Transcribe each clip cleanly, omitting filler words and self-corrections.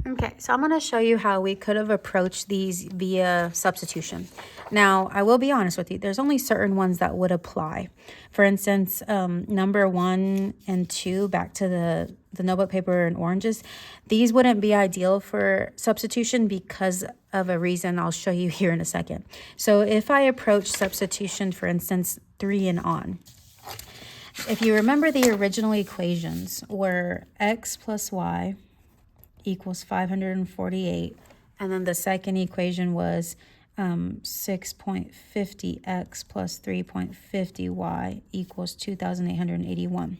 Okay, so I'm going to show you how we could have approached these via substitution. Now, I will be honest with you, there's only certain ones that would apply. For instance, number 1 and 2, back to the notebook paper and oranges, these wouldn't be ideal for substitution because of a reason I'll show you here in a second. So if I approach substitution, for instance, 3 and on, if you remember, the original equations were x plus y equals 548, and then the second equation was 6.50x plus 3.50y equals 2,881.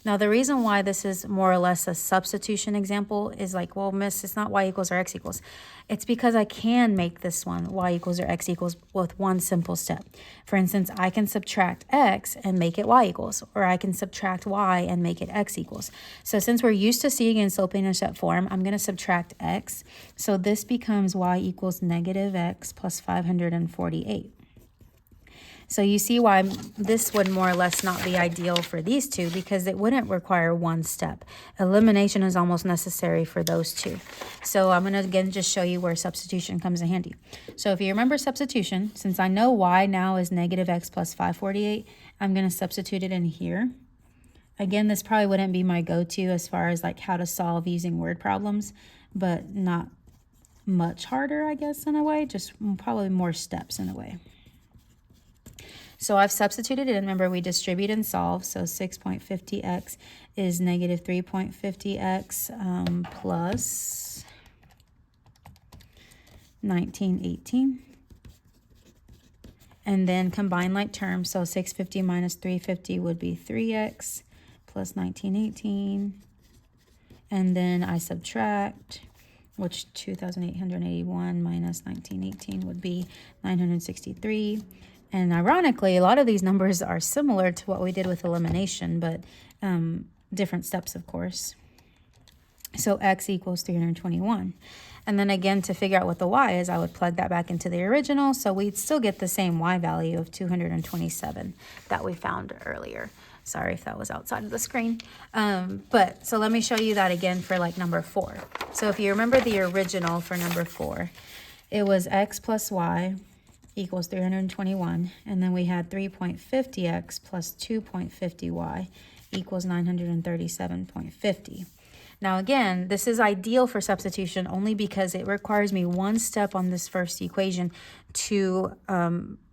Now, the reason why this is more or less a substitution example is like, well, miss, it's not y equals or x equals. It's because I can make this one y equals or x equals with one simple step. For instance, I can subtract x and make it y equals, or I can subtract y and make it x equals. So since we're used to seeing in slope-intercept form, I'm going to subtract x. So this becomes y equals negative x plus 548. So you see why this would more or less not be ideal for these two, because it wouldn't require one step. Elimination is almost necessary for those two. So I'm going to again just show you where substitution comes in handy. So if you remember substitution, since I know y now is negative x plus 548, I'm going to substitute it in here. Again, this probably wouldn't be my go-to as far as like how to solve using word problems, but not much harder, I guess, in a way, just probably more steps in a way. So I've substituted it in. Remember, we distribute and solve. So 6.50x is negative 3.50x plus 1918. And then combine like terms. So 650 minus 350 would be 3x plus 1918. And then I subtract, which 2,881 minus 1918 would be 963. And ironically, a lot of these numbers are similar to what we did with elimination, but different steps, of course. So x equals 321. And then again, to figure out what the y is, I would plug that back into the original. So we'd still get the same y value of 227 that we found earlier. Sorry if that was outside of the screen. But so let me show you that again for like number 4. So if you remember the original for number 4, it was x plus y equals 321, and then we had 3.50x plus 2.50y equals 937.50. Now again, this is ideal for substitution only because it requires me one step on this first equation to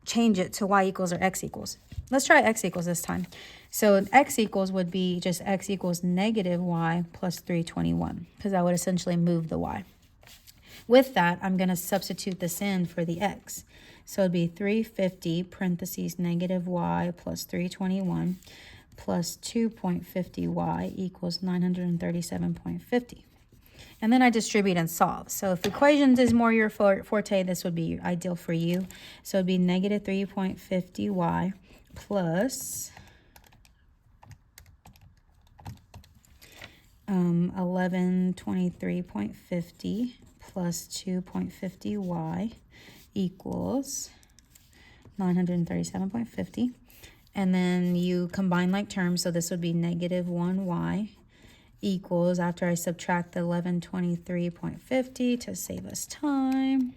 change it to y equals or x equals. Let's try x equals this time. So x equals would be just x equals negative y plus 321, because I would essentially move the y. With that, I'm going to substitute this in for the x. So it'd be 350 parentheses negative y plus 321 plus 2.50y equals 937.50. And then I distribute and solve. So if equations is more your forte, this would be ideal for you. So it'd be negative 3.50y plus 1123.50 plus 2.50y equals 937.50. And then you combine like terms, so this would be negative 1y equals, after I subtract the 1123.50 to save us time,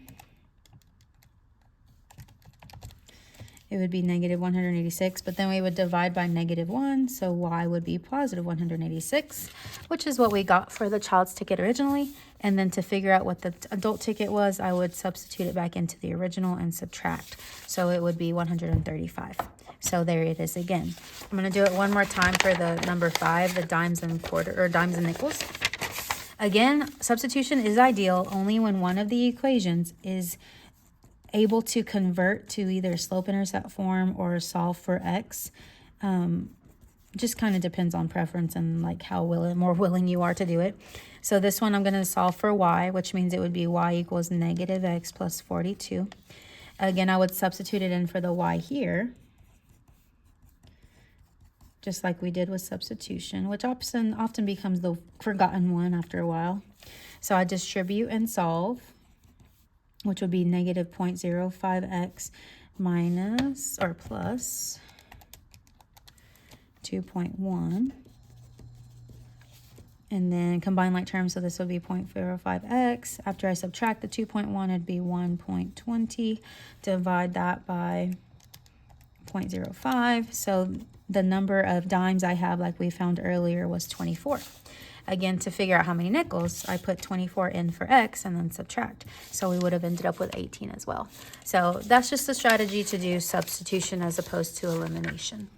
it would be negative 186, but then we would divide by negative 1, so y would be positive 186, which is what we got for the child's ticket originally. And then to figure out what the adult ticket was, I would substitute it back into the original and subtract. So it would be 135. So there it is again. I'm going to do it one more time for the number 5, the dimes and dimes and nickels. Again, substitution is ideal only when one of the equations is able to convert to either slope-intercept form or solve for x. Just kind of depends on preference and like how more willing you are to do it. So this one I'm going to solve for y, which means it would be y equals negative x plus 42. Again, I would substitute it in for the y here, just like we did with substitution, which often becomes the forgotten one after a while. So I distribute and solve, which would be negative 0.05x minus or plus 2.1 And then combine like terms, so this will be 0.05x. After I subtract the 2.1, it'd be 1.20. Divide that by 0.05. So the number of dimes I have, like we found earlier, was 24. Again, to figure out how many nickels, I put 24 in for x and then subtract. So we would have ended up with 18 as well. So that's just a strategy to do substitution as opposed to elimination.